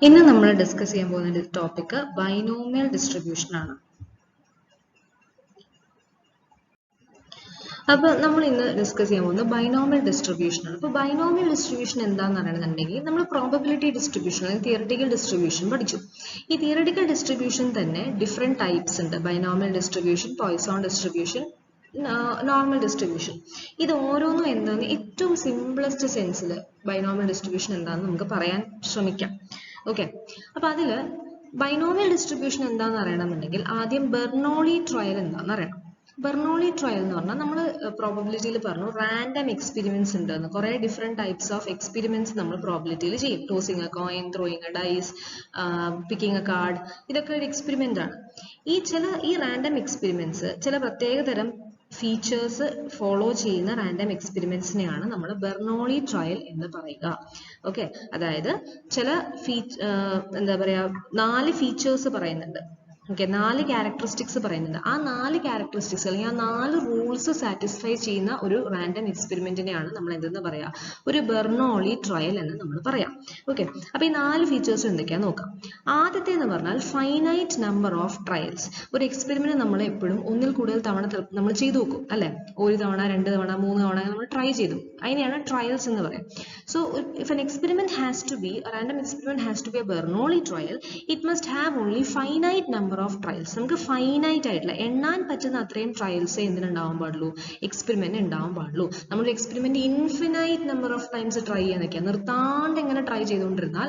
ഇന്ന് നമ്മൾ ഡിസ്കസ് ചെയ്യാൻ പോകുന്ന ടോപ്പിക് ബൈനോമിയൽ ഡിസ്ട്രിബ്യൂഷൻ ആണ്. അപ്പോൾ നമ്മൾ ഇന്ന് ഡിസ്കസ് ചെയ്യാൻ പോകുന്നത് ബൈനോമിയൽ ഡിസ്ട്രിബ്യൂഷൻ ആണ്. അപ്പോൾ ബൈനോമിയൽ ഡിസ്ട്രിബ്യൂഷൻ എന്താണെന്ന് അറിയണമെന്നുണ്ടെങ്കിൽ നമ്മൾ പ്രോബബിലിറ്റി ഡിസ്ട്രിബ്യൂഷൻ അല്ലെങ്കിൽ തിയററ്റിക്കൽ ഡിസ്ട്രിബ്യൂഷൻ പഠിച്ചു. ഈ തിയററ്റിക്കൽ ഡിസ്ട്രിബ്യൂഷൻ തന്നെ ഡിഫറെന്റ് ടൈപ്സ് ഉണ്ട്. Binomial distribution, Poisson distribution, normal distribution. ഇത് ഓരോന്നും എന്താണെന്ന് ഏറ്റവും സിംപ്ലസ്റ്റ് സെൻസിൽ ബൈനോമിയൽ ഡിസ്ട്രിബ്യൂഷൻ എന്താണെന്ന് നമുക്ക് പറയാൻ ശ്രമിക്കാം. ഓക്കെ, അപ്പൊ അതില് ബൈനോമിയൽ ഡിസ്ട്രിബ്യൂഷൻ എന്താണെന്ന് അറിയണമെന്നുണ്ടെങ്കിൽ ആദ്യം ബെർണോളി ട്രയൽ എന്താണെന്ന് അറിയണം. ബെർണോളി ട്രയൽ എന്ന് പറഞ്ഞാൽ നമ്മൾ പ്രോബബിലിറ്റിയിൽ പറഞ്ഞു റാൻഡം എക്സ്പെരിമെന്റ്സ് ഉണ്ടെന്ന്. കുറെ ഡിഫറെന്റ് ടൈപ്സ് ഓഫ് എക്സ്പെരിമെന്റ്സ് നമ്മൾ പ്രോബബിലിറ്റിയിൽ ചെയ്യും. Tossing a coin, throwing A dyes, picking A card, ഇതൊക്കെ ഒരു എക്സ്പെരിമെന്റ് ആണ്. ഈ റാൻഡം എക്സ്പെരിമെന്റ്സ് ചില പ്രത്യേകതരം ഫീച്ചേഴ്സ് ഫോളോ ചെയ്യുന്ന റാൻഡം എക്സ്പെരിമെന്റ്സിനെയാണ് നമ്മൾ ബെർണോളി ട്രയൽ എന്ന് പറയുക. ഓക്കെ, അതായത് ചില എന്താ പറയാ 4 ഫീച്ചേഴ്സ് പറയുന്നുണ്ട്. ഓക്കെ, 4 ക്യാരക്ടറിസ്റ്റിക്സ് പറയുന്നുണ്ട്. ആ 4 ക്യാരക്ടറിസ്റ്റിക്സ് അല്ലെങ്കിൽ ആ 4 റൂൾസ് സാറ്റിസ്ഫൈ ചെയ്യുന്ന ഒരു റാൻഡം എക്സ്പെരിമെന്റിനെയാണ് നമ്മൾ എന്തെന്ന് പറയാ, ഒരു ബെർണോളി ട്രയൽ എന്ന് നമ്മൾ പറയാം. ഓക്കെ, അപ്പൊ ഈ 4 ഫീച്ചേഴ്സ് എന്തൊക്കെയാന്ന് നോക്കാം. ആദ്യത്തെ എന്ന് പറഞ്ഞാൽ ഫൈനൈറ്റ് നമ്പർ ഓഫ് ട്രയൽസ്. ഒരു എക്സ്പെരിമെന്റ് നമ്മൾ എപ്പോഴും ഒന്നിൽ കൂടുതൽ തവണ നമ്മൾ ചെയ്തു നോക്കും അല്ലെ. 1 തവണ, 2 തവണ, 3 തവണ നമ്മൾ ട്രൈ ചെയ്തു. അതിനെയാണ് ട്രയൽസ് എന്ന് പറയാം. So if an experiment has to be a random experiment has to be a Bernoulli trial, it must have only finite number of trials. നമുക്ക് ഫൈനൈറ്റ് ആയിട്ടുള്ള എണ്ണാൻ പറ്റുന്ന അത്രയും ട്രയൽസേ എന്തിനുണ്ടാവാൻ പാടുള്ളൂ, എക്സ്പെരിമെന്റ് ഉണ്ടാവാൻ പാടുള്ളൂ. നമ്മൾ experiment infinite number of times try ചെയ്യാൻ നിൽക്കുക, നിർത്താണ്ട് എങ്ങനെ ട്രൈ ചെയ്തുകൊണ്ടിരുന്നാൽ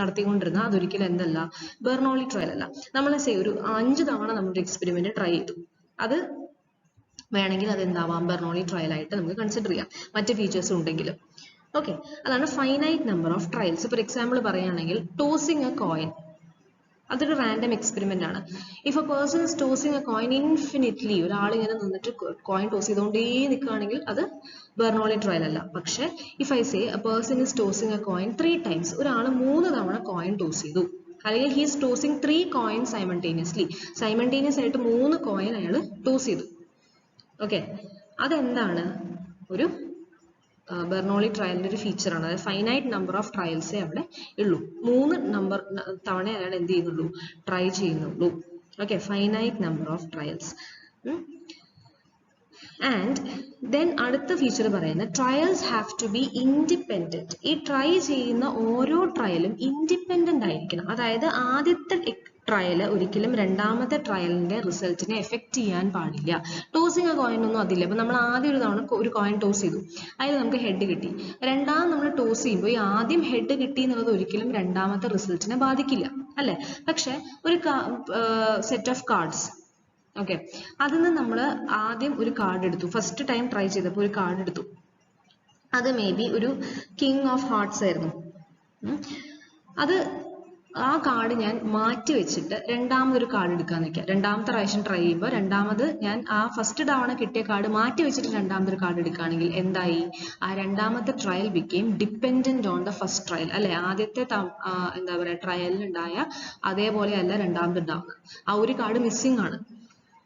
നടത്തിക്കൊണ്ടിരുന്നാൽ അതൊരിക്കലും എന്തല്ല, ബെർണോളി ട്രയൽ അല്ല. നമ്മൾ ഒരു 5 തവണ നമ്മുടെ എക്സ്പെരിമെന്റ് ട്രൈ ചെയ്തു, അത് വേണമെങ്കിൽ അത് എന്താവാം, ബെർണോളി ട്രയൽ ആയിട്ട് നമുക്ക് കൺസിഡർ ചെയ്യാം, മറ്റ് ഫീച്ചേഴ്സ് ഉണ്ടെങ്കിലും. ഓക്കെ, അതാണ് finite number of trials. Four example പറയുകയാണെങ്കിൽ ടോസിങ് എ കോയിൻ, അതൊരു റാൻഡം എക്സ്പെരിമെന്റ് ആണ്. If A person is tossing a coin infinitely, ഒരാൾ ഇങ്ങനെ നിന്നിട്ട് കോയിൻ ടോസ് ചെയ്തുകൊണ്ടേ നിൽക്കുകയാണെങ്കിൽ അത് ബെർണോളി ട്രയൽ അല്ല. പക്ഷെ if I say A person is tossing a coin 3 times, ഒരാൾ 3 തവണ കോയിൻ ടോസ് ചെയ്തു, അല്ലെങ്കിൽ ഹീസ് ടോസിങ് 3 കോയിൻ സൈമൾട്ടേനിയസ് ആയിട്ട് 3 കോയിൻ അയാൾ ടോസ് ചെയ്തു. ഓക്കെ, അതെന്താണ്, ഒരു ബെർണോളി ട്രയലിന്റെ ഒരു ഫീച്ചർ ആണ്. അതായത് ഫൈനൈറ്റ് നമ്പർ ഓഫ് ട്രയൽസേ അവിടെ ഉള്ളൂ. 3 തവണ അയാൾ എന്ത് ചെയ്യുന്നുള്ളൂ, ട്രൈ ചെയ്യുന്നുള്ളൂ. Okay, finite number of trials. And then അടുത്ത ഫീച്ചർ പറയുന്നത് trials have to be independent. ഈ ട്രൈ ചെയ്യുന്ന ഓരോ ട്രയലും ഇൻഡിപെൻഡന്റ് ആയിരിക്കണം. അതായത് ആദ്യത്തെ ട്രയൽ ഒരിക്കലും രണ്ടാമത്തെ ട്രയലിന്റെ റിസൾട്ടിനെ എഫക്ട് ചെയ്യാൻ പാടില്ല. ടോസിങ് എ കോയിൻ ഒന്നും അതില്ല. അപ്പൊ നമ്മൾ ആദ്യം ഒരു തവണ ഒരു കോയിൻ ടോസ് ചെയ്തു, അതിൽ നമുക്ക് ഹെഡ് കിട്ടി. രണ്ടാമത് നമ്മൾ ടോസ് ചെയ്യുമ്പോൾ ഈ ആദ്യം ഹെഡ് കിട്ടി എന്നുള്ളത് ഒരിക്കലും രണ്ടാമത്തെ റിസൾട്ടിനെ ബാധിക്കില്ല അല്ലെ. പക്ഷെ ഒരു സെറ്റ് ഓഫ് കാർഡ്സ്, ഓക്കെ, അതിന് നമ്മൾ ആദ്യം ഒരു കാർഡ് എടുത്തു. ഫസ്റ്റ് ടൈം ട്രൈ ചെയ്തപ്പോൾ ഒരു കാർഡ് എടുത്തു, അത് മേ ബി ഒരു കിങ് ഓഫ് ഹാർട്ട്സ് ആയിരുന്നു. അത് ആ കാർഡ് ഞാൻ മാറ്റി വെച്ചിട്ട് രണ്ടാമതൊരു കാർഡ് എടുക്കാൻ നിൽക്കാം. രണ്ടാമത്തെ പ്രാവശ്യം ട്രൈ ചെയ്യുമ്പോൾ രണ്ടാമത് ഞാൻ ആ ഫസ്റ്റ് തവണ കിട്ടിയ കാർഡ് മാറ്റി വെച്ചിട്ട് രണ്ടാമതൊരു കാർഡ് എടുക്കുകയാണെങ്കിൽ എന്തായി, ആ രണ്ടാമത്തെ trial became dependent on the first trial അല്ലെ. ആദ്യത്തെ എന്താ പറയാ ട്രയലിൽ ഉണ്ടായ അതേപോലെ അല്ല രണ്ടാമത് ഉണ്ടാവുന്നത്. ആ ഒരു കാർഡ് മിസ്സിംഗ് ആണ്.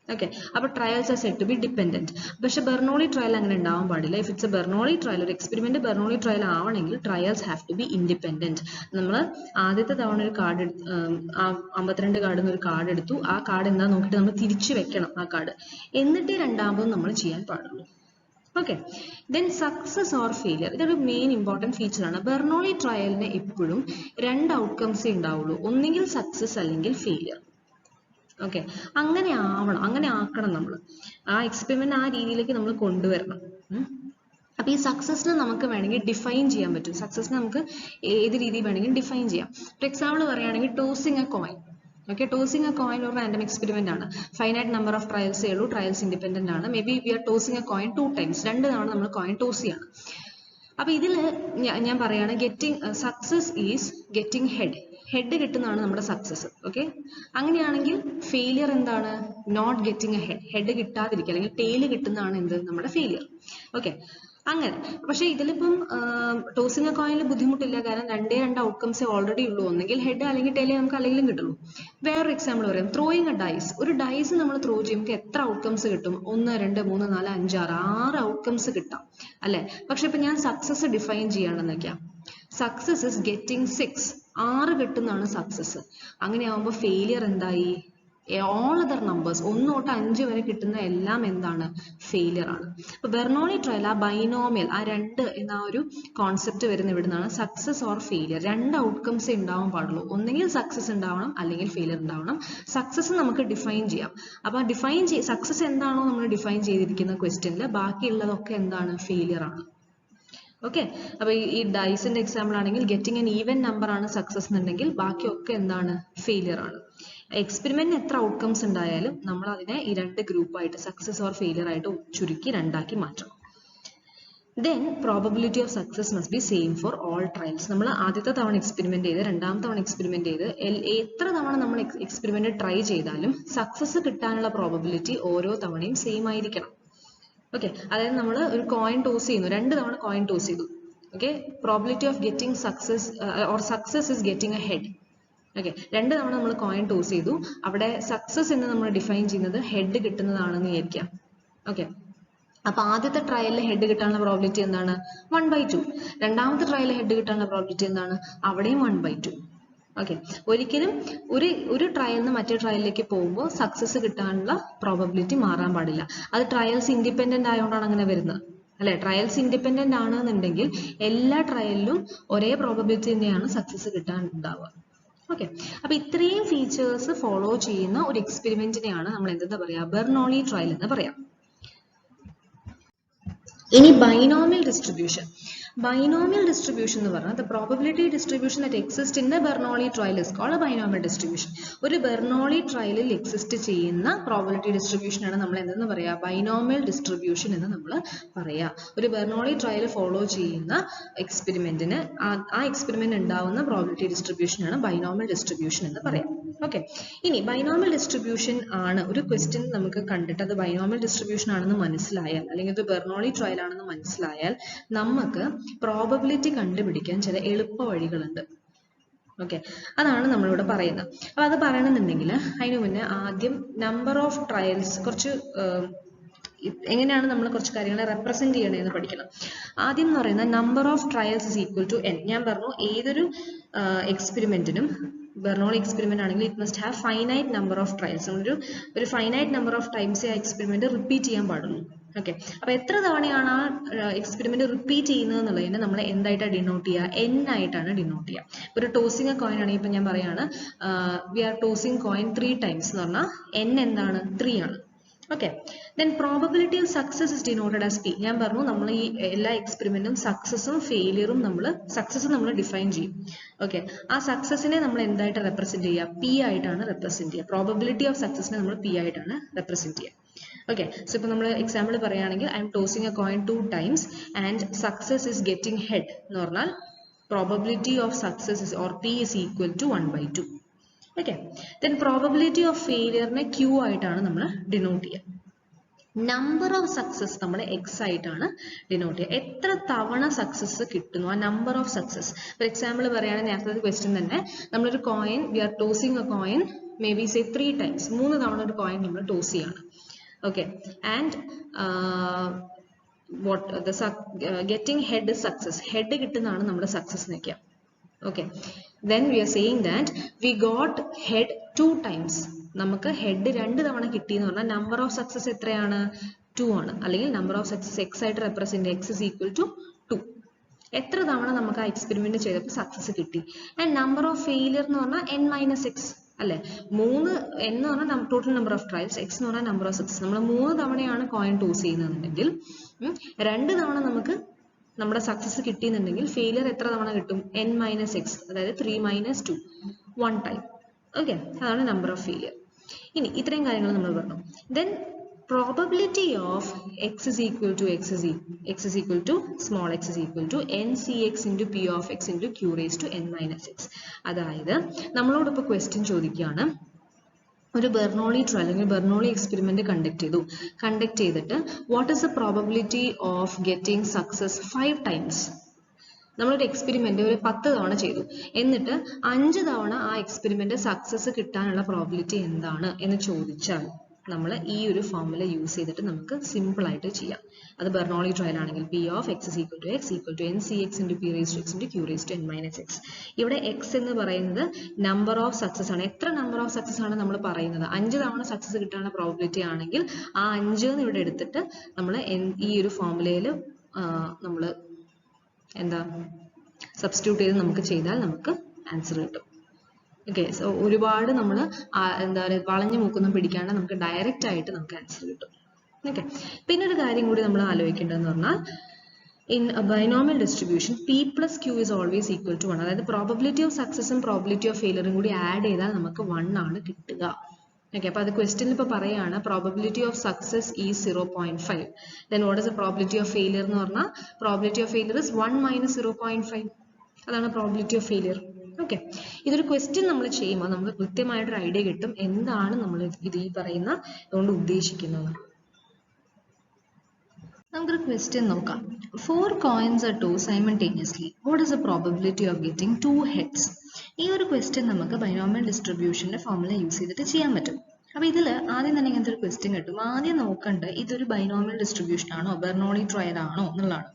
ഓക്കെ, അപ്പൊ trials are said to be dependent. പക്ഷെ ബെർണോളി ട്രയൽ അങ്ങനെ ഉണ്ടാവാൻ പാടില്ല. If it's a Bernoulli trial, ഒരു എക്സ്പെരിമെന്റ് ബെർണോളി ട്രയൽ ആവണമെങ്കിൽ trials have to be independent. നമ്മൾ ആദ്യത്തെ തവണ ഒരു കാർഡ് 52 കാർഡിൽ നിന്ന് ഒരു കാർഡ് എടുത്തു, ആ കാർഡ് എന്താ നോക്കിയിട്ട് നമ്മൾ തിരിച്ചു വെക്കണം ആ കാർഡ്, എന്നിട്ട് രണ്ടാമതും നമ്മൾ ചെയ്യാൻ പാടുള്ളൂ. Okay, then success or failure, ഇതൊരു മെയിൻ ഇമ്പോർട്ടൻറ്റ് ഫീച്ചർ ആണ്. ബെർണോളി ട്രയലിന് എപ്പോഴും 2 ഔട്ട്കംസേ ഉണ്ടാവുള്ളൂ, ഒന്നുകിൽ സക്സസ് അല്ലെങ്കിൽ ഫെയിലിയർ. ഓക്കെ, അങ്ങനെ ആവണം, അങ്ങനെ ആക്കണം നമ്മൾ. ആ എക്സ്പെരിമെന്റ് ആ രീതിയിലേക്ക് നമ്മൾ കൊണ്ടുവരണം. അപ്പൊ ഈ സക്സസിനെ നമുക്ക് വേണമെങ്കിൽ ഡിഫൈൻ ചെയ്യാൻ പറ്റും. സക്സസിനെ നമുക്ക് ഏത് രീതിയിൽ വേണമെങ്കിലും ഡിഫൈൻ ചെയ്യാം. ഫോർ എക്സാമ്പിൾ പറയുകയാണെങ്കിൽ tossing a coin. Okay, tossing a coin ഒരു റാൻഡം എക്സ്പെരിമെന്റ് ആണ്. ഫൈനൈറ്റ് നമ്പർ ഓഫ് ട്രയൽസേ ഉള്ളൂ, ട്രയൽസ് ഇൻഡിപെൻഡന്റ് ആണ്. May be we are tossing a coin 2 times, 2 തവണ നമ്മൾ കോയിൻ ടോസ് ചെയ്യണം. അപ്പൊ ഇതില് ഞാൻ പറയാണ് സക്സസ് ഈസ് ഗെറ്റിംഗ് ഹെഡ് കിട്ടുന്നതാണ് നമ്മുടെ സക്സസ്. ഓക്കെ, അങ്ങനെയാണെങ്കിൽ ഫെയിലിയർ എന്താണ്, നോട്ട് ഗെറ്റിംഗ് എ ഹെഡ് കിട്ടാതിരിക്കുക അല്ലെങ്കിൽ ടെയില് കിട്ടുന്നതാണ് എന്ത്, നമ്മുടെ ഫെയിലിയർ. ഓക്കെ, അങ്ങനെ. പക്ഷെ ഇതിലിപ്പം ടോസിങ് എ കോയിനിൽ ബുദ്ധിമുട്ടില്ല, കാരണം 2 ഔട്ട്കംസേ ഓൾറെഡി ഉള്ളൂ, ഒന്നെങ്കിൽ ഹെഡ് അല്ലെങ്കിൽ ടെയിലേ നമുക്ക് അല്ലെങ്കിലും കിട്ടുള്ളൂ. വേറൊരു എക്സാമ്പിൾ പറയാം, ത്രോയിങ് എ ഡൈസ്. ഒരു ഡൈസ് നമ്മൾ ത്രോ ചെയ്യുമ്പോൾ എത്ര ഔട്ട്കംസ് കിട്ടും, 1 2 3 4 5 6 ഔട്ട്കംസ് കിട്ടാം അല്ലെ. പക്ഷെ ഇപ്പൊ ഞാൻ സക്സസ് ഡിഫൈൻ ചെയ്യാണെന്ന് വെക്കാം, സക്സസ് ഇസ് ഗെറ്റിംഗ് 6. 6 കിട്ടുന്നതാണ് സക്സസ്. അങ്ങനെയാവുമ്പോൾ ഫെയിലിയർ എന്തായി? all other numbers 1 തൊട്ട് 5 വരെ കിട്ടുന്ന എല്ലാം എന്താണ്? ഫെയിലിയർ ആണ്. അപ്പൊ ബെർണോളി ട്രയൽ ആ ബൈനോമിയൽ ആ 2 എന്ന ഒരു കോൺസെപ്റ്റ് വരുന്ന ഇവിടുന്നാണ്. സക്സസ് ഓർ ഫെയിലിയർ, 2 ഔട്ട്കംസ് ഉണ്ടാവാൻ പാടുള്ളൂ. ഒന്നെങ്കിൽ സക്സസ് ഉണ്ടാവണം അല്ലെങ്കിൽ ഫെയിലിയർ ഉണ്ടാവണം. സക്സസ് നമുക്ക് ഡിഫൈൻ ചെയ്യാം. അപ്പൊ സക്സസ് എന്താണോ നമ്മൾ ഡിഫൈൻ ചെയ്തിരിക്കുന്ന ക്വസ്റ്റ്യനിൽ ബാക്കിയുള്ളതൊക്കെ എന്താണ്? ഫെയിലിയർ ആണ്. ഓക്കെ, അപ്പൊ ഈ ഡൈസിന്റെ എക്സാമ്പിൾ ആണെങ്കിൽ ഗെറ്റിംഗ് എൻ ഈവൻ നമ്പർ ആണ് സക്സസ് എന്നുണ്ടെങ്കിൽ ബാക്കിയൊക്കെ എന്താണ്? ഫെയിലിയർ ആണ്. എക്സ്പെരിമെന്റിന് എത്ര ഔട്ട്കംസ് ഉണ്ടായാലും നമ്മൾ അതിനെ ഈ 2 ഗ്രൂപ്പായിട്ട് സക്സസ് ഓർ ഫെയിലിയർ ആയിട്ട് ചുരുക്കി 2 ആക്കി മാറ്റണം. Then probability of success must be same for all trials. നമ്മൾ ആദ്യത്തെ തവണ എക്സ്പെരിമെന്റ് ചെയ്ത് രണ്ടാമത്തെ തവണ എക്സ്പെരിമെന്റ് ചെയ്ത് എത്ര തവണ നമ്മൾ എക്സ്പെരിമെന്റ് ട്രൈ ചെയ്താലും സക്സസ് കിട്ടാനുള്ള പ്രോബബിലിറ്റി ഓരോ തവണയും സെയിം ആയിരിക്കണം. ഓക്കെ, അതായത് നമ്മൾ ഒരു കോയിൻ ടോസ് ചെയ്യുന്നു, 2 തവണ കോയിൻ ടോസ് ചെയ്തു. Okay, probability of getting success or success is getting A head. Okay, 2 തവണ നമ്മൾ കോയിൻ ടോസ് ചെയ്തു. അവിടെ സക്സസ് എന്ന് നമ്മൾ ഡിഫൈൻ ചെയ്യുന്നത് ഹെഡ് കിട്ടുന്നതാണെന്ന് വിചാരിക്കാം. ഓക്കെ, അപ്പൊ ആദ്യത്തെ ട്രയലിൽ ഹെഡ് കിട്ടാനുള്ള പ്രോബിലിറ്റി എന്താണ്? 1/2. രണ്ടാമത്തെ ട്രയലിൽ ഹെഡ് കിട്ടാനുള്ള പ്രോബിലിറ്റി എന്താണ്? അവിടെയും 1/2. ഓക്കെ, ഒരിക്കലും ഒരു ട്രയലിൽ നിന്ന് മറ്റേ ട്രയലിലേക്ക് പോകുമ്പോൾ സക്സസ് കിട്ടാനുള്ള പ്രോബബിലിറ്റി മാറാൻ പാടില്ല. അത് ട്രയൽസ് ഇൻഡിപെൻഡന്റ് ആയതുകൊണ്ടാണ് അങ്ങനെ വരുന്നത്, അല്ലെ? ട്രയൽസ് ഇൻഡിപെൻഡന്റ് ആണെന്നുണ്ടെങ്കിൽ എല്ലാ ട്രയലിലും ഒരേ പ്രോബബിലിറ്റി തന്നെയാണ് സക്സസ് കിട്ടാൻ ഉണ്ടാവുക. ഓക്കെ, അപ്പൊ ഇത്രയും ഫീച്ചേഴ്സ് ഫോളോ ചെയ്യുന്ന ഒരു എക്സ്പെരിമെന്റിനെയാണ് നമ്മൾ എന്താ പറയാ? ബെർണോളി ട്രയൽ എന്ന് പറയാം. ഇനി ബൈനോമിയൽ ഡിസ്ട്രിബ്യൂഷൻ. ബൈനോമിയൽ ഡിസ്ട്രിബ്യൂഷൻ എന്ന് പറഞ്ഞാൽ the probability distribution that exists in the Bernoulli trial is called a binomial distribution. ഒരു ബെർണോളി ട്രയലിൽ എക്സിസ്റ്റ് ചെയ്യുന്ന പ്രോബബിലിറ്റി ഡിസ്ട്രിബ്യൂഷൻ ആണ് നമ്മൾ എന്തെന്ന് പറയാ? ബൈനോമിയൽ ഡിസ്ട്രിബ്യൂഷൻ എന്ന് നമ്മൾ പറയാ. ഒരു ബെർണോളി ട്രയൽ ഫോളോ ചെയ്യുന്ന എക്സ്പെരിമെന്റിന് ആ എക്സ്പെരിമെന്റ് ഉണ്ടാവുന്ന പ്രോബബിലിറ്റി ഡിസ്ട്രിബ്യൂഷൻ ആണ് ബൈനോമിയൽ ഡിസ്ട്രിബ്യൂഷൻ എന്ന് പറയാം. ഓക്കെ, ഇനി ബൈനോമിയൽ ഡിസ്ട്രിബ്യൂഷൻ ആണ് ഒരു ക്വസ്റ്റ്യൻ നമുക്ക് കണ്ടിട്ട് അത് ബൈനോമിയൽ ഡിസ്ട്രിബ്യൂഷൻ ആണെന്ന് മനസ്സിലായാൽ, അല്ലെങ്കിൽ ഇത് ബെർണോളി ട്രയൽ ആണെന്ന് മനസ്സിലായാൽ നമുക്ക് പ്രോബബിലിറ്റി കണ്ടുപിടിക്കാൻ ചില എളുപ്പ വഴികളുണ്ട്. ഓക്കെ, അതാണ് നമ്മളിവിടെ പറയുന്നത്. അപ്പൊ അത് പറയണമെന്നുണ്ടെങ്കിൽ അതിനു മുന്നേ ആദ്യം നമ്പർ ഓഫ് ട്രയൽസ് കുറച്ച് എങ്ങനെയാണ് നമ്മൾ കുറച്ച് കാര്യങ്ങളെ റെപ്രസെന്റ് ചെയ്യണമെന്ന് പഠിക്കണം. ആദ്യം എന്ന് പറയുന്നത് number of trials is equal to n. ഞാൻ പറഞ്ഞു ഏതൊരു എക്സ്പെരിമെന്റിനും ബെർണോളി എക്സ്പെരിമെന്റ് ആണെങ്കിൽ it must have finite number of trials. ഒരു ഫൈനൈറ്റ് നമ്പർ ഓഫ് ടൈംസ് ആ എക്സ്പെരിമെന്റ് റിപ്പീറ്റ് ചെയ്യാൻ പാടുള്ളൂ. ഓക്കെ, അപ്പൊ എത്ര തവണയാണ് ആ എക്സ്പെരിമെന്റ് റിപ്പീറ്റ് ചെയ്യുന്നത് എന്നുള്ളതിനെ നമ്മൾ എന്തായിട്ടാണ് ഡിനോട്ട് ചെയ്യുക? n ആയിട്ടാണ് ഡിനോട്ട് ചെയ്യുക. ഒരു ടോസിങ് എ കോയിൻ ആണെങ്കിൽ ഇപ്പൊ ഞാൻ പറയാണ് we are tossing coin 3 times എന്ന് പറഞ്ഞാൽ n എന്താണ്? 3 ആണ്. Okay, then probability of success is denoted as p. ഞാൻ പറഞ്ഞു നമ്മൾ ഈ എല്ലാ എക്സ്പെരിമെന്റും സക്സസും ഫെയിലിയറും സക്സസ് നമ്മൾ ഡിഫൈൻ ചെയ്യും. ഓക്കെ, ആ സക്സസിനെ നമ്മൾ എന്തായിട്ട് റെപ്രസെന്റ് ചെയ്യുക? p ആയിട്ടാണ് റെപ്രസെന്റ് ചെയ്യുക. പ്രോബബിലിറ്റി ഓഫ് സക്സസിനെ നമ്മൾ p ആയിട്ടാണ് റെപ്രസെന്റ് ചെയ്യുക. ഓക്കെ, സോ ഇപ്പൊ നമ്മൾ എക്സാമ്പിൾ പറയുകയാണെങ്കിൽ I am tossing a coin 2 times and success is getting head എന്ന് പറഞ്ഞാൽ probability of success or p is equal to 1/2. Okay, then probability of ഫെയിലിയറിനെ q ആയിട്ടാണ് നമ്മൾ ഡിനോട്ട് ചെയ്യുക. നമ്പർ ഓഫ് സക്സസ് നമ്മൾ x ആയിട്ടാണ് ഡിനോട്ട് ചെയ്യുക. എത്ര തവണ സക്സസ് കിട്ടുന്നു, ആ number of success. For example പറയുകയാണെങ്കിൽ നേരത്തെ ക്വസ്റ്റ്യൻ തന്നെ നമ്മളൊരു coin we are tossing a coin maybe say 3 times, 3 തവണ ഒരു കോയിൻ നമ്മൾ ടോസ് ചെയ്യാണ്. Okay, and getting head is success. Head കിട്ടുന്നതാണ് നമ്മുടെ സക്സസ് എന്ന് വെക്കുക. Okay, then we are saying that we got head 2 times. നമുക്ക് ഹെഡ് 2 തവണ കിട്ടി എന്ന് പറഞ്ഞാൽ നമ്പർ ഓഫ് സക്സസ് എത്രയാണ്? 2 ആണ്. അല്ലെങ്കിൽ നമ്പർ ഓഫ് സക്സസ് x ആയിട്ട് represent x is equal to 2. എത്ര തവണ നമുക്ക് ആ എക്സ്പെരിമെന്റ് ചെയ്തപ്പോൾ സക്സസ് കിട്ടി. ആൻഡ് നമ്പർ ഓഫ് ഫെയിലിയർ എന്ന് പറഞ്ഞാൽ n - x അല്ലെ? 3 എന്ന് പറഞ്ഞാൽ total number of trials, x എന്ന് പറഞ്ഞാൽ നമ്പർ ഓഫ് സക്സസ്. നമ്മൾ 3 തവണയാണ് കോയിൻ ടോസ് ചെയ്യുന്നതെങ്കിൽ 2 തവണ നമുക്ക് നമ്മുടെ സക്സസ് കിട്ടിയെന്നുണ്ടെങ്കിൽ ഫെയിലിയർ എത്ര തവണ കിട്ടും? n - x, അതായത് 3 - 2, 1 time. ഓക്കെ, അതാണ് നമ്പർ ഓഫ് ഫെയിലിയർ. ഇനി ഇത്രയും കാര്യങ്ങൾ നമ്മൾ പറഞ്ഞു. Then probability of x is equal to small x is equal to ncx into p of x into q raised to n - x. അതായത് നമ്മളോട് ഇപ്പോൾ ക്വസ്റ്റ്യൻ ചോദിക്കുകയാണ്, ഒരു ബെർണോളി ട്രയൽ അല്ലെങ്കിൽ ബെർണോളി എക്സ്പെരിമെന്റ് കണ്ടക്ട് ചെയ്തിട്ട് what is the probability of getting success 5 times. നമ്മളൊരു experiment ഒരു 10 തവണ ചെയ്തു, എന്നിട്ട് 5 തവണ ആ എക്സ്പെരിമെന്റ് സക്സസ് കിട്ടാനുള്ള പ്രോബബിലിറ്റി എന്താണ് എന്ന് ചോദിച്ചാൽ നമ്മൾ ഈ ഒരു ഫോർമുല യൂസ് ചെയ്തിട്ട് നമുക്ക് സിമ്പിൾ ആയിട്ട് ചെയ്യാം. അത് ബെർണോളി ട്രയൽ ആണെങ്കിൽ P of x is equal to NCx into P raised to x into Q raised to n minus x. ഇവിടെ x എന്ന് പറയുന്നത് നമ്പർ ഓഫ് സക്സസ് ആണ്. എത്ര നമ്പർ ഓഫ് സക്സസ് ആണ് നമ്മൾ പറയുന്നത്? 5 തവണ സക്സസ് കിട്ടാനുള്ള പ്രോബിലിറ്റി ആണെങ്കിൽ ആ 5 എന്ന് ഇവിടെ എടുത്തിട്ട് നമ്മൾ ഈ ഒരു ഫോർമുലയിൽ നമ്മൾ എന്താ സബ്സ്റ്റിറ്റ്യൂട്ട് ചെയ്ത് നമുക്ക് ചെയ്താൽ നമുക്ക് ആൻസർ കിട്ടും. ഓക്കെ, സോ ഒരുപാട് നമ്മൾ എന്താ പറയുക വളഞ്ഞു മൂക്കൊന്നും പിടിക്കാണ്ട് നമുക്ക് ഡയറക്റ്റ് ആയിട്ട് നമുക്ക് ആൻസർ കിട്ടും. ഓക്കെ, പിന്നെ ഒരു കാര്യം കൂടി നമ്മൾ ആലോചിക്കേണ്ടതെന്ന് പറഞ്ഞാൽ in a binomial distribution P plus Q is always equal to 1. അതായത് പ്രോബബിലിറ്റി ഓഫ് സക്സസും പ്രോബിലിറ്റി ഓഫ് ഫെയിലറും കൂടി ആഡ് ചെയ്താൽ നമുക്ക് 1 ആണ് കിട്ടുക. ഓക്കെ, അപ്പോൾ അത് ക്വസ്റ്റ്യനിൽ ഇപ്പോൾ പറയുകയാണ് probability of success is 0.5. Then what is the probability of failure എന്ന് പറഞ്ഞാൽ probability of failure is 1 minus 0.5. അതാണ് പ്രോബിലിറ്റി ഓഫ് ഫെയിലിയർ. ഓക്കെ, ഇതൊരു ക്വസ്റ്റ്യൻ നമ്മൾ ചെയ്യുമ്പോൾ നമുക്ക് കൃത്യമായിട്ടൊരു ഐഡിയ കിട്ടും എന്താണ് നമ്മൾ ഇത് ഈ പറയുന്ന അതുകൊണ്ട് ഉദ്ദേശിക്കുന്നത്. നമുക്കൊരു ക്വസ്റ്റ്യൻ നോക്കാം. 4 coins are tossed simultaneously. What is the probability of getting 2 heads? ഈ ഒരു ക്വസ്റ്റ്യൻ നമുക്ക് ബൈനോമിയൽ ഡിസ്ട്രിബ്യൂഷന്റെ ഫോർമുല യൂസ് ചെയ്തിട്ട് ചെയ്യാൻ പറ്റും. അപ്പോൾ ഇതിൽ ആദ്യം തന്നെ ഇങ്ങനത്തെ ഒരു ക്വസ്റ്റ്യൻ കിട്ടും. ആദ്യം നോക്കേണ്ടത് ഇതൊരു ബൈനോമിയൽ ഡിസ്ട്രിബ്യൂഷൻ ആണോ ബെർണോളി ട്രയൽ ആണോ എന്നുള്ളതാണ്.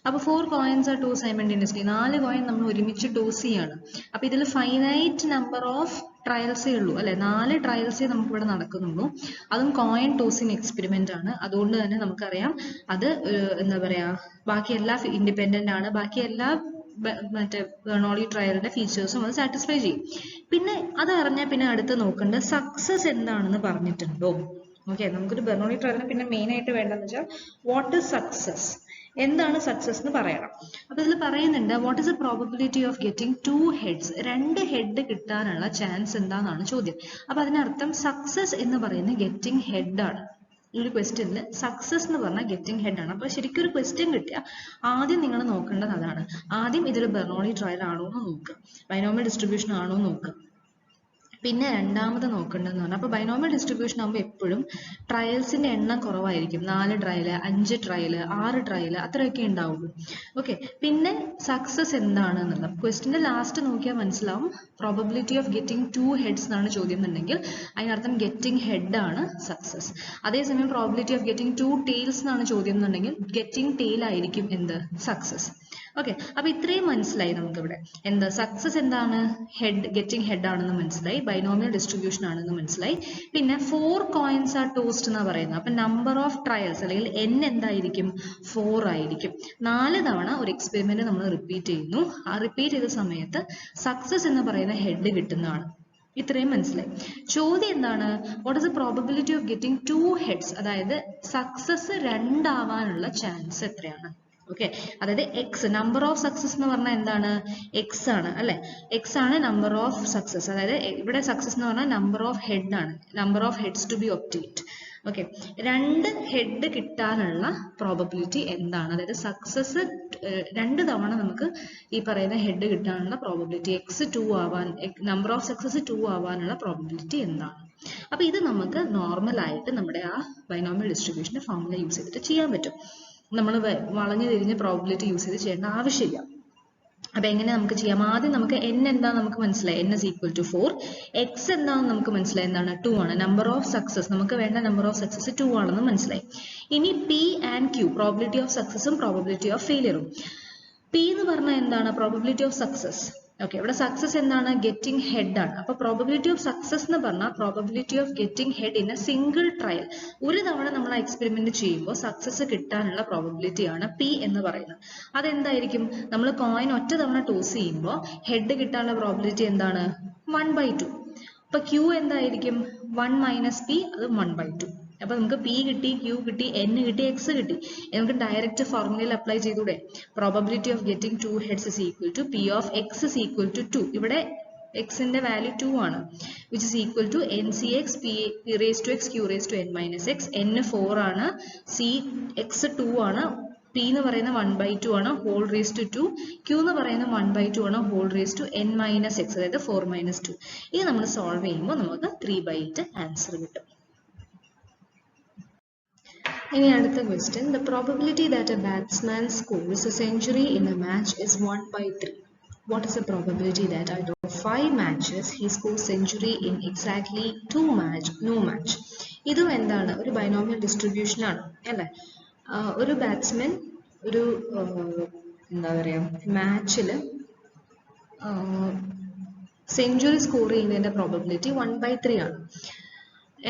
അപ്പോൾ 4 coins are tossed simultaneously. 4 coin നമ്മൾ ഒരുമിച്ച് ടോസ് ചെയ്യാണ്. അപ്പോൾ ഇതിൽ ഫൈനൈറ്റ് നമ്പർ ഓഫ് ട്രയൽസേ ഉള്ളൂ അല്ലെ, 4 ട്രയൽസേ നമുക്ക് ഇവിടെ നടക്കുന്നുള്ളൂ. അതും കോയിൻ ടോസിങ് എക്സ്പെരിമെന്റ് ആണ്. അതുകൊണ്ട് തന്നെ നമുക്കറിയാം അത് എന്താ പറയാ ബാക്കി എല്ലാ ഇൻഡിപെൻഡന്റ് ആണ്. ബാക്കി എല്ലാ മറ്റേ ബെർണോളി ട്രയലിന്റെ ഫീച്ചേഴ്സും അത് സാറ്റിസ്ഫൈ ചെയ്യും. പിന്നെ അത് അറിഞ്ഞാൽ പിന്നെ അടുത്ത് നോക്കേണ്ടത് സക്സസ് എന്താണെന്ന് പറഞ്ഞിട്ടുണ്ടോ. ഓക്കെ, നമുക്കൊരു ബെർണോളി ട്രയലിന് പിന്നെ മെയിൻ ആയിട്ട് വേണ്ടതെന്ന് വെച്ചാൽ വാട്ട് ഇസ് സക്സസ്, എന്താണ് സക്സസ് എന്ന് പറയണം. അപ്പൊ ഇതിൽ പറയുന്നുണ്ട് what is the probability of getting 2 heads, 2 head കിട്ടാനുള്ള ചാൻസ് എന്താണെന്നാണ് ചോദ്യം. അപ്പൊ അതിനർത്ഥം സക്സസ് എന്ന് പറയുന്നത് ഗെറ്റിംഗ് ഹെഡ് ആണ്. ഈ ഒരു ക്വസ്റ്റ്യനിൽ സക്സസ് എന്ന് പറഞ്ഞാൽ ഗെറ്റിംഗ് ഹെഡ് ആണ്. അപ്പൊ ശരിക്കും ഒരു ക്വസ്റ്റ്യൻ കിട്ടിയാൽ ആദ്യം നിങ്ങൾ നോക്കേണ്ടത് അതാണ്. ആദ്യം ഇതൊരു ബെർണോളി ട്രയൽ ആണോ എന്ന് നോക്കുക, ബൈനോമിയൽ ഡിസ്ട്രിബ്യൂഷൻ ആണോ എന്ന് നോക്കുക. പിന്നെ രണ്ടാമത് നോക്കേണ്ടതെന്ന് പറഞ്ഞാൽ അപ്പോൾ ബൈനോമിയൽ ഡിസ്ട്രിബ്യൂഷൻ ആകുമ്പോൾ എപ്പോഴും ട്രയൽസിന്റെ എണ്ണം കുറവായിരിക്കും. 4 ട്രയല്, 5 ട്രയല്, 6 ട്രയല് അത്രയൊക്കെ ഉണ്ടാവുള്ളൂ. ഓക്കെ, പിന്നെ സക്സസ് എന്താണ് എന്നുള്ളത് ക്വസ്റ്റിന്റെ ലാസ്റ്റ് നോക്കിയാൽ മനസ്സിലാവും. പ്രോബബിലിറ്റി ഓഫ് ഗെറ്റിംഗ് 2 heads എന്നാണ് ചോദ്യം എന്നുണ്ടെങ്കിൽ അതിനർത്ഥം ഗെറ്റിംഗ് ഹെഡ് ആണ് സക്സസ്. അതേസമയം പ്രോബബിലിറ്റി ഓഫ് ഗെറ്റിംഗ് 2 tails എന്നാണ് ചോദ്യം എന്നുണ്ടെങ്കിൽ ഗെറ്റിംഗ് ടെയിൽ ആയിരിക്കും എന്ത് സക്സസ്. ഓക്കെ, അപ്പൊ ഇത്രയും മനസ്സിലായി നമുക്കിവിടെ. എന്താ സക്സസ് എന്താണ്, ഹെഡ് ഗെറ്റിംഗ് ഹെഡ് ആണെന്ന് മനസ്സിലായി, ബൈനോമിയൽ ഡിസ്ട്രിബ്യൂഷൻ ആണെന്ന് മനസ്സിലായി. പിന്നെ 4 coins are tossed എന്നാ പറയുന്നത്. അപ്പൊ നമ്പർ ഓഫ് ട്രയൽസ് അല്ലെങ്കിൽ n എന്തായിരിക്കും 4 ആയിരിക്കും. 4 തവണ ഒരു എക്സ്പെരിമെന്റ് നമ്മൾ റിപ്പീറ്റ് ചെയ്യുന്നു. ആ റിപ്പീറ്റ് ചെയ്ത സമയത്ത് സക്സസ് എന്ന് പറയുന്ന ഹെഡ് കിട്ടുന്നതാണ്. ഇത്രയും മനസ്സിലായി. ചോദ്യം എന്താണ്, what is the probability of getting 2 heads, അതായത് സക്സസ് 2 ആവാനുള്ള ചാൻസ് എത്രയാണ്. ഓക്കെ, അതായത് എക്സ് നമ്പർ ഓഫ് സക്സസ് എന്ന് പറഞ്ഞാൽ എന്താണ് എക്സ് ആണ് അല്ലെ, എക്സ് ആണ് നമ്പർ ഓഫ് സക്സസ്. അതായത് ഇവിടെ സക്സസ് എന്ന് പറഞ്ഞാൽ നമ്പർ ഓഫ് ഹെഡ് ആണ്, number of heads to be obtained. Okay, 2 head കിട്ടാനുള്ള പ്രോബബിലിറ്റി എന്താണ്, അതായത് സക്സസ് 2 തവണ നമുക്ക് ഈ പറയുന്ന ഹെഡ് കിട്ടാനുള്ള പ്രോബബിലിറ്റി എക്സ് 2 ആവാൻ, നമ്പർ ഓഫ് സക്സസ് 2 ആവാനുള്ള പ്രോബബിലിറ്റി എന്താണ്. അപ്പൊ ഇത് നമുക്ക് നോർമൽ ആയിട്ട് നമ്മുടെ ആ ബൈനോമിയൽ ഡിസ്ട്രിബ്യൂഷന്റെ ഫോർമുല യൂസ് ചെയ്തിട്ട് ചെയ്യാൻ പറ്റും. നമ്മൾ വളഞ്ഞു തിരിഞ്ഞ് പ്രോബബിലിറ്റി യൂസ് ചെയ്ത് ചെയ്യേണ്ട ആവശ്യമില്ല. അപ്പൊ എങ്ങനെ നമുക്ക് ചെയ്യാം, ആദ്യം നമുക്ക് n എന്താ നമുക്ക് മനസ്സിലായി, n is equal to 4. x എന്താണെന്ന് നമുക്ക് മനസ്സിലായി, എന്താണ് 2 ആണ്. നമ്പർ ഓഫ് സക്സസ് നമുക്ക് വേണ്ട നമ്പർ ഓഫ് സക്സസ് 2 ആണെന്ന് മനസ്സിലായി. ഇനി p ആൻഡ് q പ്രോബബിലിറ്റി ഓഫ് സക്സസും പ്രോബബിലിറ്റി ഓഫ് ഫെയിലിയറും. p എന്ന് പറഞ്ഞാൽ എന്താണ് പ്രോബബിലിറ്റി ഓഫ് സക്സസ്. ഓക്കെ, ഇവിടെ സക്സസ് എന്താണ് ഗെറ്റിംഗ് ഹെഡ് ആണ്. അപ്പൊ പ്രോബബിലിറ്റി ഓഫ് സക്സസ് എന്ന് പറഞ്ഞാൽ probability of getting head in a single trial. ഒരു തവണ നമ്മൾ എക്സ്പെരിമെന്റ് ചെയ്യുമ്പോൾ സക്സസ് കിട്ടാനുള്ള പ്രോബബിലിറ്റി ആണ് p എന്ന് പറയുന്നത്. അതെന്തായിരിക്കും, നമ്മൾ കോയിൻ ഒറ്റ തവണ ടോസ് ചെയ്യുമ്പോൾ ഹെഡ് കിട്ടാനുള്ള പ്രോബബിലിറ്റി എന്താണ് 1/2. അപ്പൊ q എന്തായിരിക്കും 1 - p, അത് 1/2. അപ്പൊ നമുക്ക് p കിട്ടി, q കിട്ടി, n കിട്ടി, x കിട്ടി. നമുക്ക് ഡയറക്റ്റ് ഫോർമുലയിൽ അപ്ലൈ ചെയ്തൂടെ. Probability of getting 2 heads is equal to p of x is equal to 2. ഇവിടെ x ന്റെ വാല്യൂ 2 ആണ്, which is equal to ncx p raised to x q raised to n minus x. n 4 ആണ്, c x 2 ആണ്, p എന്ന് പറയുന്ന 1/2 ആണ്, whole raised to 2. q എന്ന് പറയുന്ന 1/2 ആണ്, whole raised to n minus x, അതായത് 4 - 2. ഇത് നമ്മൾ സോൾവ് ചെയ്യുമ്പോൾ നമുക്ക് 3/8 ആൻസർ കിട്ടും. ഇനി അടുത്ത question, the probability that a batsman scores a century in a match is 1/3. What is the probability that out of 5 matches he scores century in exactly 2 match? ഇതും എന്താണ്, ഒരു ബൈനോമിയൽ ഡിസ്ട്രിബ്യൂഷൻ ആണ് അല്ലേ. ഒരു ബാറ്റ്സ്മാൻ ഒരു എന്താ പറയുക മാച്ചിൽ സെഞ്ചുറി സ്കോർ ചെയ്യുന്നതിന്റെ പ്രോബബിലിറ്റി 1/3 ആണ്.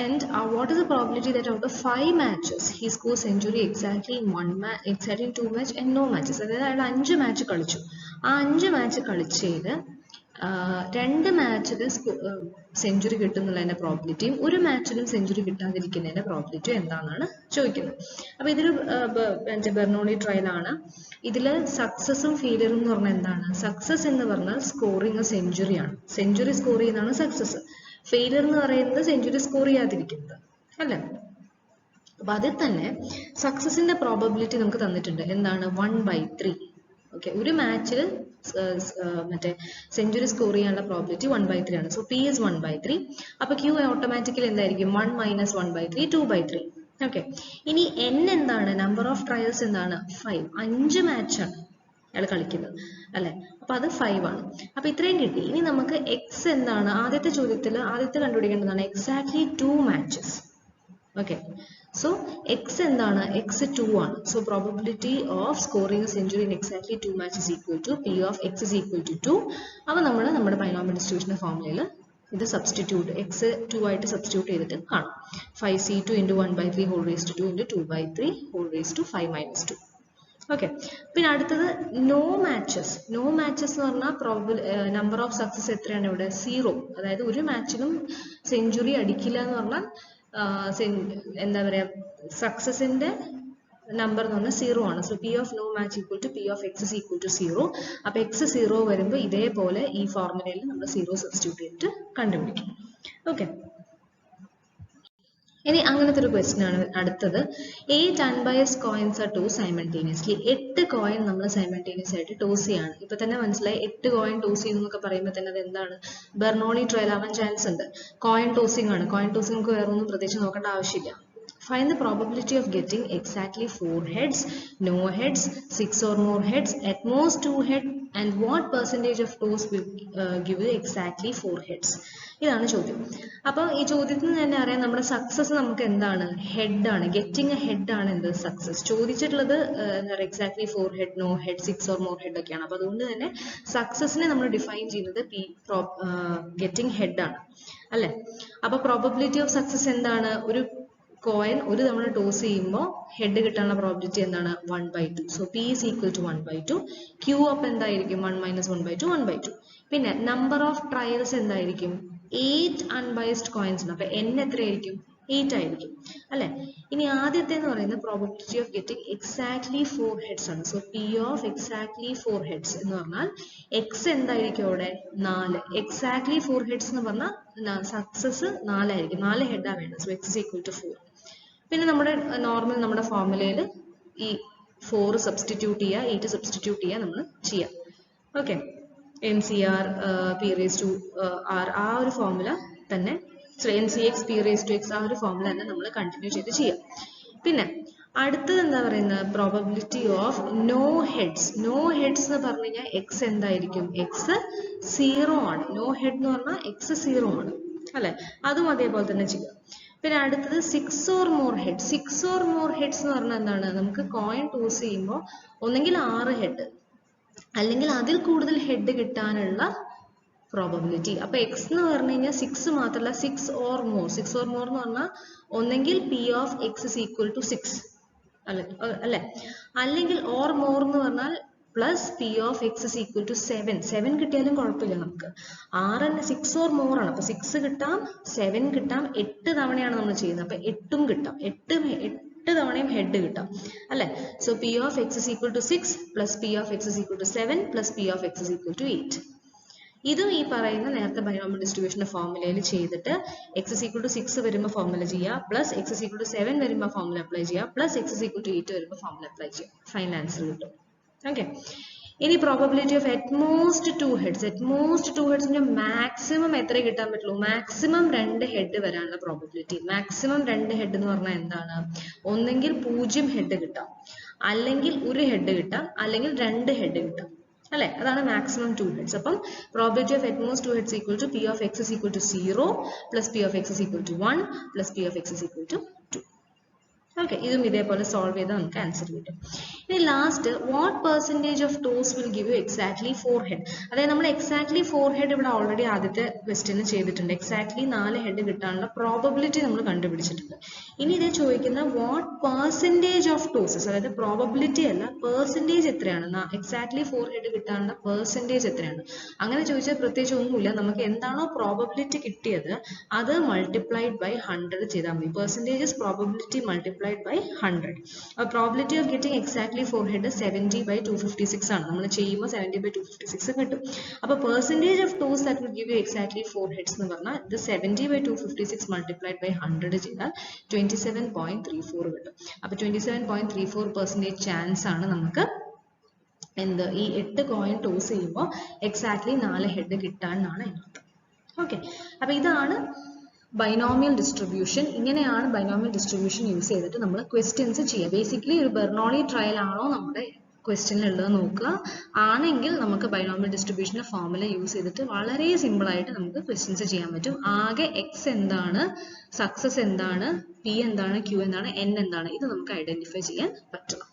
And what is the probability that out of 5 matches he scores century exactly in exactly in 2 match and no matches? അതായത് അയാൾ 5 മാച്ച് കളിച്ചു. ആ 5 മാച്ച് കളിച്ചതിൽ 2 മാച്ചിൽ സെഞ്ചുറി കിട്ടുന്നതിന്റെ പ്രോബിലിറ്റിയും ഒരു മാച്ചിലും സെഞ്ചുറി കിട്ടാതിരിക്കുന്നതിന്റെ പ്രോബിലിറ്റിയും എന്താണെന്നാണ് ചോദിക്കുന്നത്. അപ്പൊ ഇതൊരു ബെർണോളി ട്രയൽ ആണ്. ഇതില് സക്സസും ഫെയിലിയറും എന്ന് പറഞ്ഞാൽ എന്താണ്? സക്സസ് എന്ന് പറഞ്ഞാൽ സ്കോറിങ് സെഞ്ചുറി ആണ്. സെഞ്ചുറി സ്കോർ ചെയ്യുന്നതാണ് സക്സസ്. ഫെയിലിയർ എന്ന് പറയുന്നത് സെഞ്ചുറി സ്കോർ ചെയ്യാതിരിക്കുന്നത് അല്ലേ. അപ്പൊ അതിൽ തന്നെ സക്സസിന്റെ പ്രോബബിലിറ്റി നമുക്ക് തന്നിട്ടുണ്ട്. എന്താണ്? 1/3. ഓക്കെ, ഒരു മാച്ചിൽ മറ്റേ സെഞ്ചുറി സ്കോർ ചെയ്യാനുള്ള പ്രോബിലിറ്റി 1/3 ആണ്. So P is 1/3. അപ്പൊ Q ഓട്ടോമാറ്റിക്കലി എന്തായിരിക്കും? 1 - 1/3 2/3. ഓക്കെ, ഇനി N എന്താണ്? നമ്പർ ഓഫ് ട്രയൽസ് എന്താണ്? 5. 5 മാച്ചാണ് അയാൾ കളിക്കുന്നത് അല്ലെ. അപ്പൊ അത് 5 ആണ്. അപ്പൊ ഇത്രയും കിട്ടി. ഇനി നമുക്ക് X എന്താണ്? ആദ്യത്തെ ചോദ്യത്തിൽ ആദ്യത്തെ കണ്ടുപിടിക്കേണ്ടതാണ് exactly 2 matches. Okay, so X എന്താണ്? X 2 ആണ്. So probability of scoring a century in exactly 2 matches equal to P of X is equal to 2. അപ്പൊ നമ്മൾ നമ്മുടെ ബൈനോമിയൽ ഡിസ്ട്രിബ്യൂഷൻ ഫോർമുലയിൽ ഇത് സബ്സ്റ്റിറ്റ്യൂട്ട് X 2 ആയിട്ട് സബ്സ്റ്റിറ്റ്യൂട്ട് ചെയ്തിട്ട് കാണാം. 5C2 into 1/3 whole raised to 2 into 2/3 whole raised to 5 - 2. Okay, പിന്നെ അടുത്തത് നോ മാച്ചസ്. നോ മാച്ചസ് എന്ന് പറഞ്ഞാൽ നമ്പർ ഓഫ് സക്സസ് എത്രയാണ് ഇവിടെ? 0. അതായത് ഒരു മാച്ചിലും സെഞ്ചുറി അടിക്കില്ല എന്ന് പറഞ്ഞാൽ എന്താ പറയാ, സക്സസിന്റെ നമ്പർ എന്ന് പറഞ്ഞാൽ 0 ആണ്. So P of no match equal to P of X is equal to 0. അപ്പൊ X 0 വരുമ്പോൾ ഇതേപോലെ ഈ ഫോർമുലയിൽ നമ്മൾ 0 സബ്സ്റ്റിറ്റ്യൂട്ട് ചെയ്തിട്ട് കണ്ടുപിടിക്കും. ഓക്കെ, ഇനി അങ്ങനത്തെ ഒരു ക്വസ്റ്റ്യൻ ആണ് അടുത്തത്. 8 unbiased coins are tossed simultaneously. 8 coin നമ്മൾ സൈമൾട്ടേനിയസ് ആയിട്ട് ടോസ് ചെയ്യാണ്. ഇപ്പൊ തന്നെ മനസ്സിലായി 8 കോയിൻ ടോസ് ചെയ്യുന്നൊക്കെ പറയുമ്പോൾ തന്നെ അത് എന്താണ്? ബെർണോളി ട്രയൽ ആവാൻ ചാൻസ് ഉണ്ട്. കോയിൻ ടോസിംഗ് ആണ്. കോയിൻ ടോസിംഗ് നമുക്ക് വേറെ ഒന്നും പ്രത്യേകിച്ച് നോക്കേണ്ട ആവശ്യമില്ല. Find the probability of getting exactly 4 heads, no heads, 6 or more heads, at most 2 heads, and what percentage of toss will give you exactly 4 heads. ഇതാണ് ചോദ്യം. അപ്പോൾ ഈ ചോദ്യത്തിൽ നിന്ന് തന്നെ അറിയാം നമ്മുടെ സക്സസ് നമുക്ക് എന്താണ്? ഹെഡ് ആണ്. ഗെറ്റിംഗ് എ ഹെഡ് ആണ് എന്ത്? സക്സസ്. ചോദിച്ചിട്ടുള്ളത് എന്താ പറയുക? Exactly 4 head, no head, 6 or more head ഒക്കെയാണ്. അപ്പൊ അതുകൊണ്ട് തന്നെ സക്സസിനെ നമ്മൾ ഡിഫൈൻ ചെയ്യുന്നത് ഗെറ്റിംഗ് ഹെഡ് ആണ് അല്ലെ. അപ്പൊ പ്രോബബിലിറ്റി ഓഫ് സക്സസ് എന്താണ്? ഒരു കോയിൻ ഒരു തവണ ടോസ് ചെയ്യുമ്പോൾ ഹെഡ് കിട്ടാനുള്ള പ്രോബിലിറ്റി എന്താണ്? 1/2. So P is equal to 1/2. Q up എന്തായിരിക്കും? 1 - 1/2 1/2. പിന്നെ നമ്പർ ഓഫ് ട്രയൽസ് എന്തായിരിക്കും? 8 അൺബയസ്ഡ് കോയിൻസ് ഉണ്ട്. അപ്പൊ N എത്രയായിരിക്കും? 8 ആയിരിക്കും അല്ലെ. ഇനി ആദ്യത്തെ എന്ന് പറയുന്നത് probability of getting exactly 4 heads ആണ്. So P of exactly 4 heads എന്ന് പറഞ്ഞാൽ X എന്തായിരിക്കും അവിടെ? 4. എക്സാക്ട്ലി 4 ഹെഡ്സ് എന്ന് പറഞ്ഞാൽ സക്സസ് 4 ആയിരിക്കും. 4 ഹെഡാ വേണ്ടത്. So X is equal to 4. പിന്നെ നമ്മുടെ നോർമൽ നമ്മുടെ ഫോർമുലയിൽ ഈ 4 സബ്സ്റ്റിറ്റ്യൂട്ട് ചെയ്യുക, 8 സബ്സ്റ്റിറ്റ്യൂട്ട് ചെയ്യുക നമ്മൾ ചെയ്യാം. Okay, NCR P raised to R ആ ഒരു ഫോർമുല തന്നെ, NCX P raised to X ആ ഒരു ഫോർമുല തന്നെ നമ്മൾ കണ്ടിന്യൂ ചെയ്ത് ചെയ്യാം. പിന്നെ അടുത്തത് എന്താ പറയുന്നത്? Probability of no heads. No heads എന്ന് പറഞ്ഞു കഴിഞ്ഞാൽ X എന്തായിരിക്കും? X 0 ആണ്. നോ ഹെഡ് എന്ന് പറഞ്ഞാൽ X 0 ആണ് അല്ലെ. അതും അതേപോലെ തന്നെ ചെയ്യാം. പിന്നെ അടുത്തത് 6 or more heads. 6 or more heads എന്ന് പറഞ്ഞാൽ എന്താണ്? നമുക്ക് കോയിൻ ടോസ് ചെയ്യുമ്പോൾ ഒന്നെങ്കിൽ 6 ഹെഡ് അല്ലെങ്കിൽ അതിൽ കൂടുതൽ ഹെഡ് കിട്ടാനുള്ള പ്രോബബിലിറ്റി. അപ്പൊ X എന്ന് പറഞ്ഞു കഴിഞ്ഞാൽ 6 മാത്രമല്ല 6 or more. 6 or more എന്ന് പറഞ്ഞാൽ ഒന്നെങ്കിൽ P of X is equal to 6 അല്ലെ, അല്ലെങ്കിൽ or more എന്ന് പറഞ്ഞാൽ plus P of X is equal to 7. 7 കിട്ടിയാലും കുഴപ്പമില്ല നമുക്ക്. 6 തന്നെ 6 or more ആണ്. അപ്പൊ 6 കിട്ടാം, 7 കിട്ടാം, 8 തവണയാണ് നമ്മൾ ചെയ്യുന്നത്. അപ്പൊ 8ഉം കിട്ടാം. 8 തവണയും ഹെഡ് കിട്ടാം അല്ലെ. So P of X is equal to 6 plus P of X is equal to 7 plus P of X is equal to 8. ഇതും ഈ പറയുന്ന നേരത്തെ ബൈനോമിയൽ ഡിസ്ട്രിബ്യൂഷന്റെ ഫോർമുലയിൽ ചെയ്തിട്ട് X is equal to 6 വരുമ്പോൾ ഫോർമുല ചെയ്യുക, plus X is equal to 7 വരുമ്പോൾ formula apply ചെയ്യുക, plus X is equal to 8 വരുമ്പോൾ ഫോർമുല അപ്ലൈ ചെയ്യുക. ഫൈനൽ ആൻസർ കിട്ടും. ഓക്കെ, ഇനി probability of at most 2 heads. At most 2 ഹെഡ്സിന്റെ മാക്സിമം എത്ര കിട്ടാൻ പറ്റുള്ളൂ? മാക്സിമം 2 ഹെഡ് വരാനുള്ള പ്രോബബിലിറ്റി. മാക്സിമം 2 ഹെഡ് എന്ന് പറഞ്ഞാൽ എന്താണ്? ഒന്നെങ്കിൽ 0 ഹെഡ് കിട്ടാം, അല്ലെങ്കിൽ 1 ഹെഡ് കിട്ടാം, അല്ലെങ്കിൽ 2 ഹെഡ് കിട്ടാം അല്ലേ? അതാണ് മാക്സിമം 2 ഹെഡ്സ്. അപ്പം probability of at most 2 heads equal to p of x is equal to 0 plus p of x is equal to 1 plus p of x is equal to 2. Okay, ഇതും ഇതേപോലെ solve ചെയ്താൽ നമുക്ക് answer കിട്ടും. ഇനി last, what percentage of toss will give you exactly 4 head. അതായത് നമ്മൾ exactly 4 head ഇവിടെ already ആദ്യത്തെ ക്വസ്റ്റ്യന് ചെയ്തിട്ടുണ്ട്. എക്സാക്ട്ലി 4 ഹെഡ് കിട്ടാനുള്ള പ്രോബബിലിറ്റി നമ്മൾ കണ്ടുപിടിച്ചിട്ടുണ്ട്. ഇനി ഇത് ചോദിക്കുന്ന വാട്ട് പെർസെൻറ്റേജ് ഓഫ് ടോസസ്, അതായത് പ്രോബബിലിറ്റി അല്ല, പെർസെൻറ്റേജ് എത്രയാണ്, എക്സാക്ട്ലി 4 ഹെഡ് കിട്ടാനുള്ള പെർസെൻറ്റേജ് എത്രയാണ്. അങ്ങനെ ചോദിച്ചാൽ പ്രത്യേകിച്ച് ഒന്നുമില്ല, നമുക്ക് എന്താണോ പ്രോബബിലിറ്റി കിട്ടിയത് അത് മൾട്ടിപ്ലൈഡ് ബൈ 100 ചെയ്താൽ മതി. Percentages probability multiplied by 100. Probability of getting exactly 4 head is 70 by 256 ആണ്. നമ്മൾ ചെയ്യുമ്പോൾ 70 by 256 കിട്ടും. അപ്പോൾ percentage of toes that will give you exactly 4 heads എന്ന് പറഞ്ഞാൽ ഇത് 70 by 256 multiplied by 100 ചെയ്താൽ 27.34 കിട്ടും. അപ്പോൾ 27.34% ചാൻസ് ആണ് നമുക്ക് എന്ത് ഈ 8 കോയിൻ ടോസ് ചെയ്യുമ്പോൾ എക്സാക്ട്ലി 4 ഹെഡ് കിട്ടാനാണ് അതിനർത്ഥം. ഓക്കെ, അപ്പോൾ ഇതാണ് ബൈനോമിയൽ ഡിസ്ട്രിബ്യൂഷൻ. ഇങ്ങനെയാണ് ബൈനോമിയൽ ഡിസ്ട്രിബ്യൂഷൻ യൂസ് ചെയ്തിട്ട് നമ്മൾ ക്വസ്റ്റ്യൻസ് ചെയ്യുക. ബേസിക്കലി ഒരു ബെർണോളി ട്രയൽ ആണോ നമ്മുടെ ക്വസ്റ്റ്യനിലുള്ളത് നോക്കുക. ആണെങ്കിൽ നമുക്ക് ബൈനോമിയൽ ഡിസ്ട്രിബ്യൂഷൻ്റെ ഫോർമുല യൂസ് ചെയ്തിട്ട് വളരെ സിമ്പിളായിട്ട് നമുക്ക് ക്വസ്റ്റ്യൻസ് ചെയ്യാൻ പറ്റും. ആകെ എക്സ് എന്താണ്, സക്സസ് എന്താണ്, പി എന്താണ്, ക്യൂ എന്താണ്, എൻ എന്താണ്, ഇത് നമുക്ക് ഐഡന്റിഫൈ ചെയ്യാൻ പറ്റും.